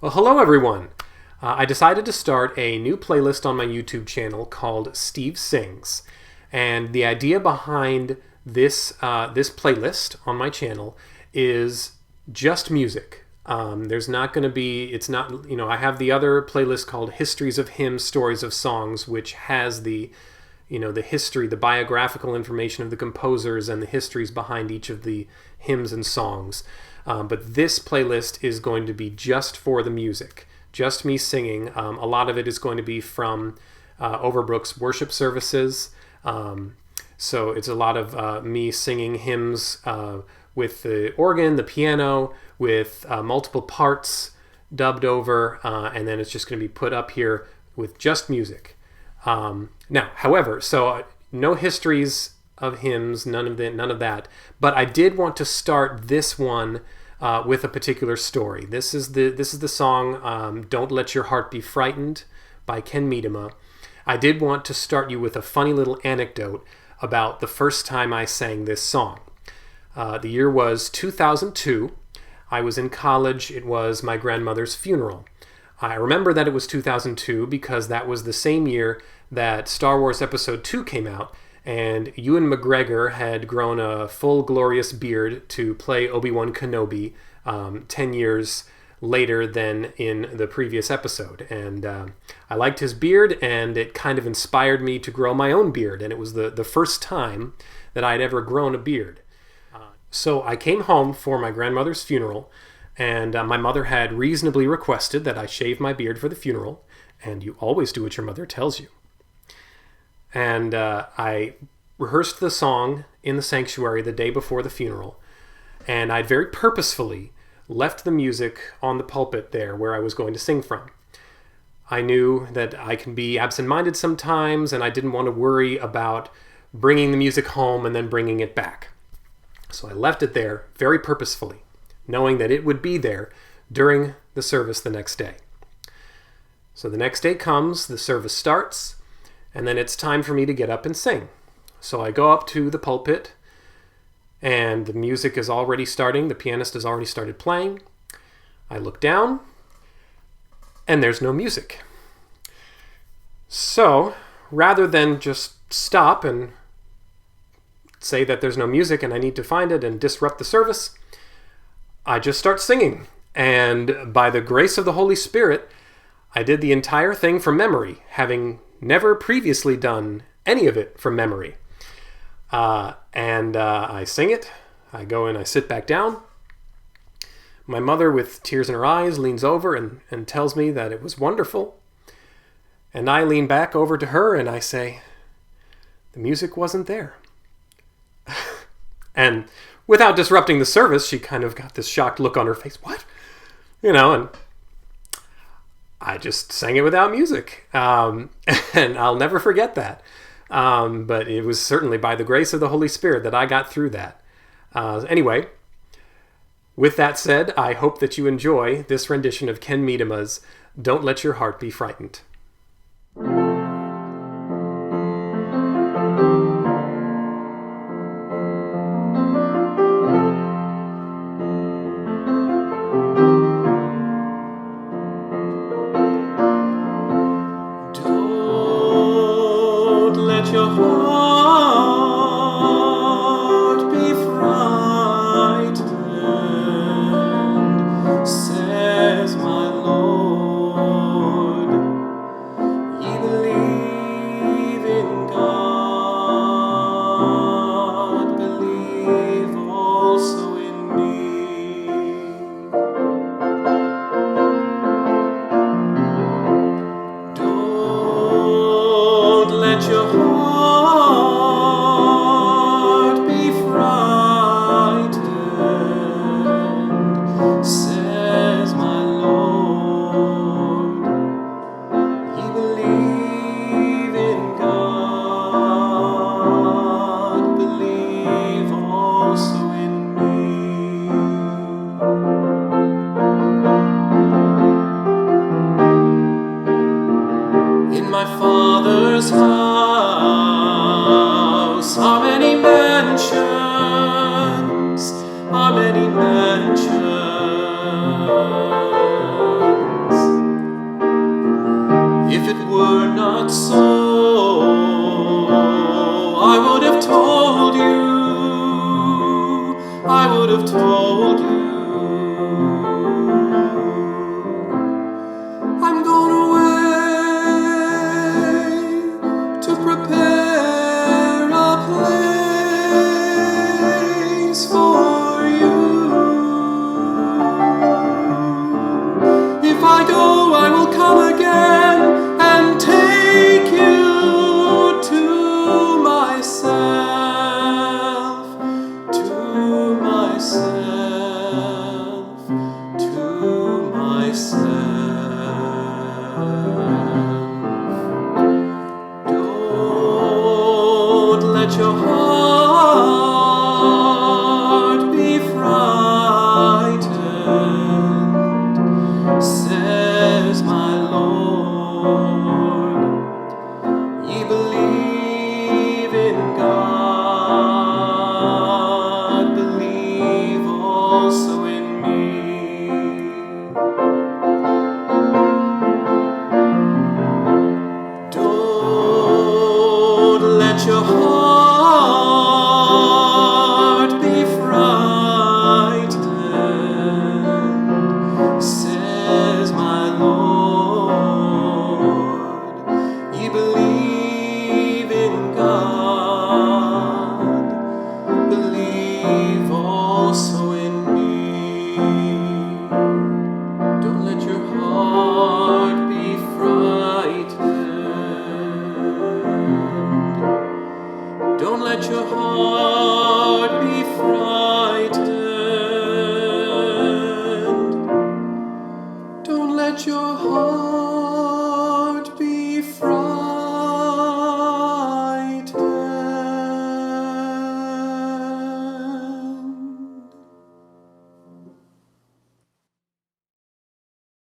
Well, hello everyone. I decided to start a new playlist on my YouTube channel called Steve Sings. And the idea behind this playlist on my channel is just music. There's not going to be, it's not, I have the other playlist called Histories of Hymns, Stories of Songs, which has the history, the biographical information of the composers and the histories behind each of the hymns and songs. But this playlist is going to be just for the music, just me singing. A lot of it is going to be from Overbrook's worship services. So it's a lot of me singing hymns with the organ, the piano, with multiple parts dubbed over, and then it's just going to be put up here with just music. Now, however, no histories of hymns, none of that. But I did want to start this one with a particular story. This is the song "Don't Let Your Heart Be Frightened" by Ken Medema. I did want to start you with a funny little anecdote about the first time I sang this song. The year was 2002. I was in college. It was my grandmother's funeral. I remember that it was 2002 because that was the same year that Star Wars Episode 2 came out, and Ewan McGregor had grown a full glorious beard to play Obi-Wan Kenobi 10 years later than in the previous episode. And I liked his beard, and it kind of inspired me to grow my own beard, and it was the first time that I had ever grown a beard. So I came home for my grandmother's funeral, and my mother had reasonably requested that I shave my beard for the funeral, and you always do what your mother tells you. And I rehearsed the song in the sanctuary the day before the funeral, and I very purposefully left the music on the pulpit there where I was going to sing from. I knew that I can be absent-minded sometimes, and I didn't want to worry about bringing the music home and then bringing it back. So I left it there very purposefully, knowing that it would be there during the service the next day. So the next day comes, the service starts, and then it's time for me to get up and sing. So I go up to the pulpit, and the music is already starting. The pianist has already started playing. I look down, and there's no music. So rather than just stop and say that there's no music and I need to find it and disrupt the service, I just start singing. And by the grace of the Holy Spirit, I did the entire thing from memory, having never previously done any of it from memory. And I sing it. I go and I sit back down. My mother, with tears in her eyes, leans over and tells me that it was wonderful. And I lean back over to her and I say, the music wasn't there. And without disrupting the service, she kind of got this shocked look on her face. What? And I just sang it without music. And I'll never forget that. But it was certainly by the grace of the Holy Spirit that I got through that. Anyway, with that said, I hope that you enjoy this rendition of Ken Medema's "Don't Let Your Heart Be Frightened." Your heart be frightened, says my Lord. Ye believe in God, believe also in me. Don't let your heart says my Lord. Ye believe in God, believe also in me. In my Father's house are many mansions, are many mansions. Don't let your heart be frightened, says my Lord. Ye believe in God, believe also in me. Don't let your heart be frightened, says my Lord. Ye believe in God, believe also in me. Don't let your heart be frightened. Don't let your heart be frightened. Don't let your heart